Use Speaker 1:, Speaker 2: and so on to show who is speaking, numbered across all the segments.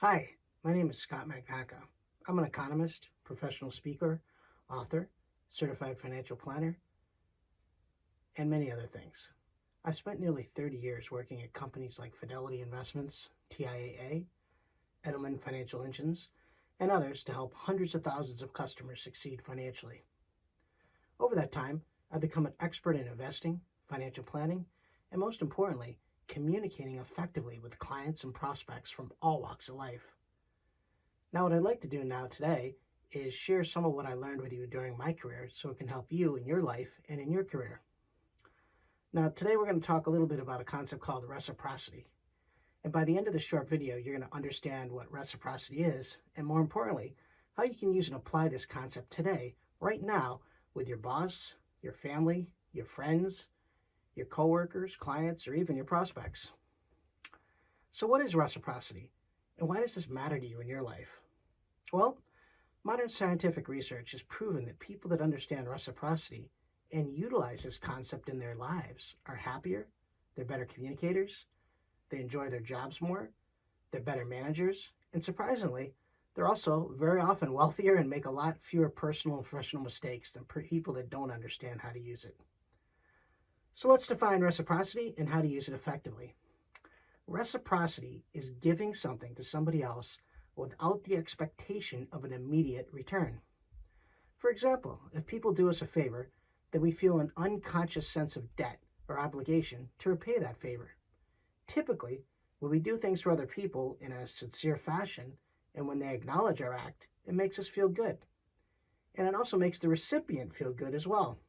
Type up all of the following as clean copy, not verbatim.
Speaker 1: Hi, my name is Scott Magnacca. I'm an economist, professional speaker, author, certified financial planner, and many other things. I've spent nearly 30 years working at companies like Fidelity Investments, TIAA, Edelman Financial Engines, and others to help hundreds of thousands of customers succeed financially. Over that time, I've become an expert in investing, financial planning, and most importantly, communicating effectively with clients and prospects from all walks of life. Now, what I'd like to do now today is share some of what I learned with you during my career so it can help you in your life and in your career. Now, today we're going to talk a little bit about a concept called reciprocity. And by the end of this short video, you're going to understand what reciprocity is, and more importantly, how you can use and apply this concept today, right now, with your boss, your family, your friends, your coworkers, clients, or even your prospects. So what is reciprocity? And why does this matter to you in your life? Well, modern scientific research has proven that people that understand reciprocity and utilize this concept in their lives are happier, they're better communicators, they enjoy their jobs more, they're better managers, and surprisingly, they're also very often wealthier and make a lot fewer personal and professional mistakes than people that don't understand how to use it. So let's define reciprocity and how to use it effectively. Reciprocity is giving something to somebody else without the expectation of an immediate return. For example, if people do us a favor, then we feel an unconscious sense of debt or obligation to repay that favor. Typically, when we do things for other people in a sincere fashion, and when they acknowledge our act, it makes us feel good. And it also makes the recipient feel good as well.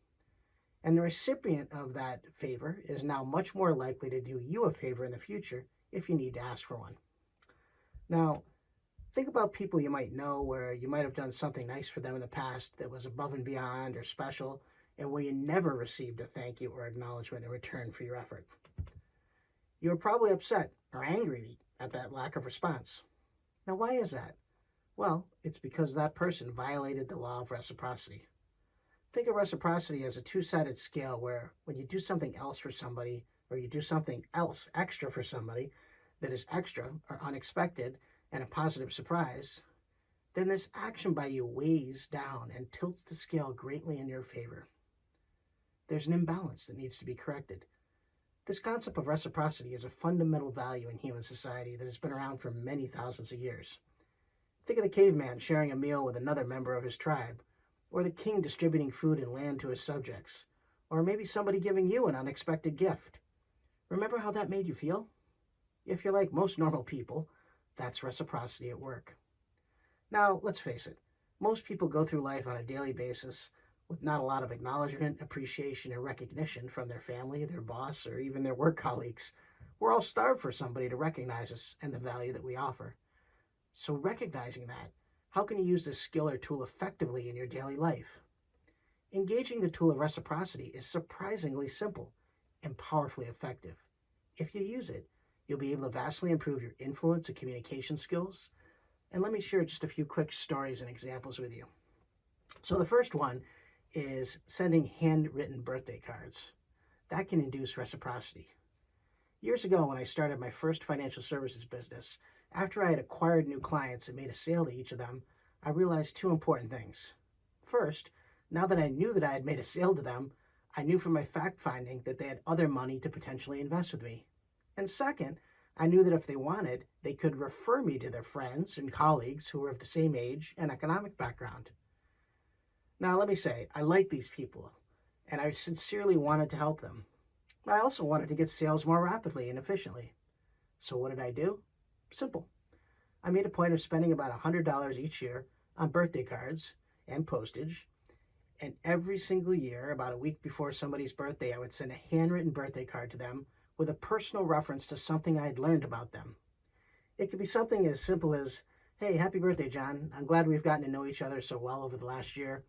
Speaker 1: And the recipient of that favor is now much more likely to do you a favor in the future if you need to ask for one. Now, think about people you might know where you might have done something nice for them in the past that was above and beyond or special, and where you never received a thank you or acknowledgement in return for your effort. You were probably upset or angry at that lack of response. Now, why is that? Well, it's because that person violated the law of reciprocity. Think of reciprocity as a two-sided scale where when you do something else for somebody or you do something else extra for somebody that is extra or unexpected and a positive surprise, then this action by you weighs down and tilts the scale greatly in your favor. There's an imbalance that needs to be corrected. This concept of reciprocity is a fundamental value in human society that has been around for many thousands of years. Think of the caveman sharing a meal with another member of his tribe, or the king distributing food and land to his subjects, or maybe somebody giving you an unexpected gift. Remember how that made you feel? If you're like most normal people, that's reciprocity at work. Now, let's face it, most people go through life on a daily basis with not a lot of acknowledgement, appreciation, and recognition from their family, their boss, or even their work colleagues. We're all starved for somebody to recognize us and the value that we offer. So recognizing that, how can you use this skill or tool effectively in your daily life? Engaging the tool of reciprocity is surprisingly simple and powerfully effective. If you use it, you'll be able to vastly improve your influence and communication skills. And let me share just a few quick stories and examples with you. So the first one is sending handwritten birthday cards. That can induce reciprocity. Years ago, when I started my first financial services business, after I had acquired new clients and made a sale to each of them, I realized two important things. First, now that I knew that I had made a sale to them, I knew from my fact finding that they had other money to potentially invest with me. And second, I knew that if they wanted, they could refer me to their friends and colleagues who were of the same age and economic background. Now, let me say, I like these people, and I sincerely wanted to help them. I also wanted to get sales more rapidly and efficiently. So what did I do? Simple. I made a point of spending about $100 each year on birthday cards and postage, and every single year, about a week before somebody's birthday, I would send a handwritten birthday card to them with a personal reference to something I had learned about them. It could be something as simple as, "Hey, happy birthday, John. I'm glad we've gotten to know each other so well over the last year,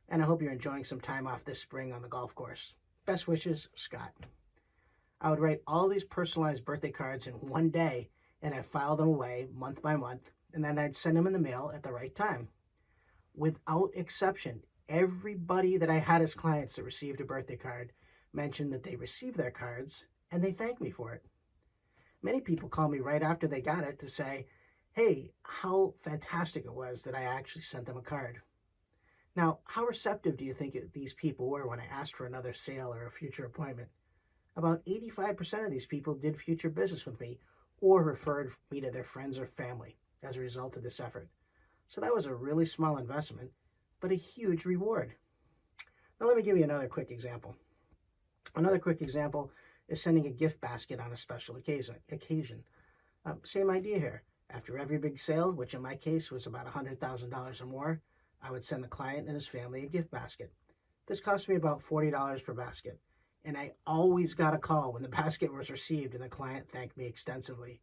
Speaker 1: and I hope you're enjoying some time off this spring on the golf course. Best wishes, Scott." I would write all these personalized birthday cards in one day, and I'd file them away month by month, and then I'd send them in the mail at the right time. Without exception, everybody that I had as clients that received a birthday card mentioned that they received their cards and they thanked me for it. Many people call me right after they got it to say, hey, how fantastic it was that I actually sent them a card. Now, how receptive do you think these people were when I asked for another sale or a future appointment? About 85% of these people did future business with me or referred me to their friends or family as a result of this effort. So that was a really small investment, but a huge reward. Now, let me give you another quick example. Another quick example is sending a gift basket on a special occasion. Same idea here. After every big sale, which in my case was about $100,000 or more, I would send the client and his family a gift basket. This cost me about $40 per basket, and I always got a call when the basket was received and the client thanked me extensively.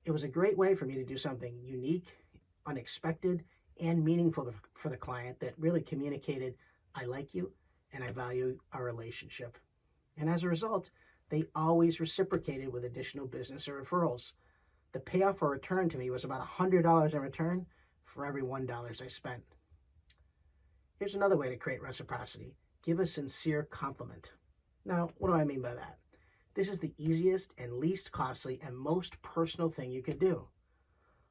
Speaker 1: It was a great way for me to do something unique, unexpected, and meaningful for the client that really communicated, I like you and I value our relationship. And as a result, they always reciprocated with additional business or referrals. The payoff or return to me was about $100 in return for every $1 I spent. Here's another way to create reciprocity. Give a sincere compliment. Now, what do I mean by that? This is the easiest and least costly and most personal thing you can do.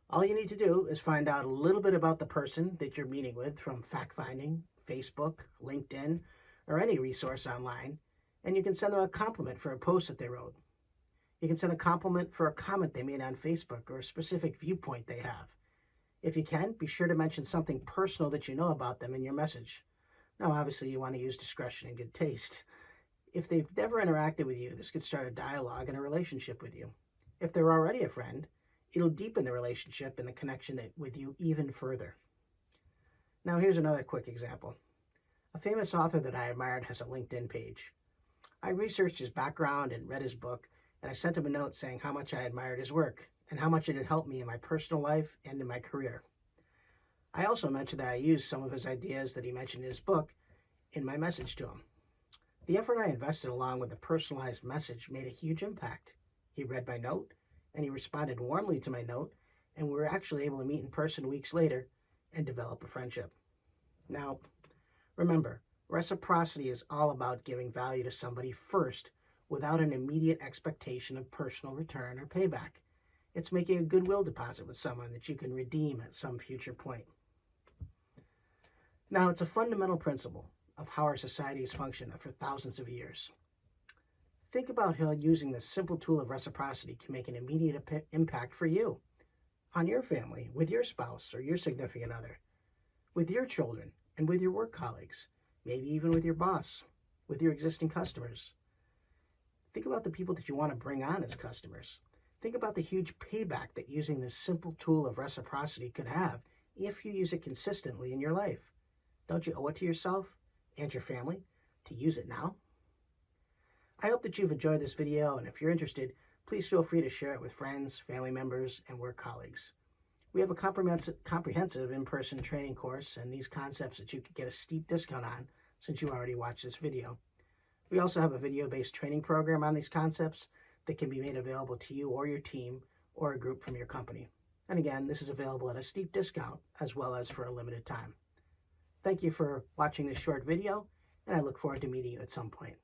Speaker 1: All you need to do is find out a little bit about the person that you're meeting with from fact-finding, Facebook, LinkedIn, or any resource online, and you can send them a compliment for a post that they wrote. You can send a compliment for a comment they made on Facebook or a specific viewpoint they have. If you can, be sure to mention something personal that you know about them in your message. Now, obviously, you want to use discretion and good taste. If they've never interacted with you, this could start a dialogue and a relationship with you. If they're already a friend, it'll deepen the relationship and the connection with you even further. Now, here's another quick example. A famous author that I admired has a LinkedIn page. I researched his background and read his book, and I sent him a note saying how much I admired his work and how much it had helped me in my personal life and in my career. I also mentioned that I used some of his ideas that he mentioned in his book in my message to him. The effort I invested along with the personalized message made a huge impact. He read my note, and he responded warmly to my note, and we were actually able to meet in person weeks later and develop a friendship. Now, remember, reciprocity is all about giving value to somebody first without an immediate expectation of personal return or payback. It's making a goodwill deposit with someone that you can redeem at some future point. Now, it's a fundamental principle of how our society has functioned for thousands of years. Think about how using this simple tool of reciprocity can make an immediate impact for you, on your family, with your spouse or your significant other, with your children, and with your work colleagues, maybe even with your boss, with your existing customers. Think about the people that you want to bring on as customers. Think about the huge payback that using this simple tool of reciprocity could have if you use it consistently in your life. Don't you owe it to yourself and your family to use it now? I hope that you've enjoyed this video, and if you're interested, please feel free to share it with friends, family members, and work colleagues. We have a comprehensive in-person training course and these concepts that you could get a steep discount on since you already watched this video. We also have a video-based training program on these concepts that can be made available to you or your team or a group from your company. And again, this is available at a steep discount as well as for a limited time. Thank you for watching this short video, and I look forward to meeting you at some point.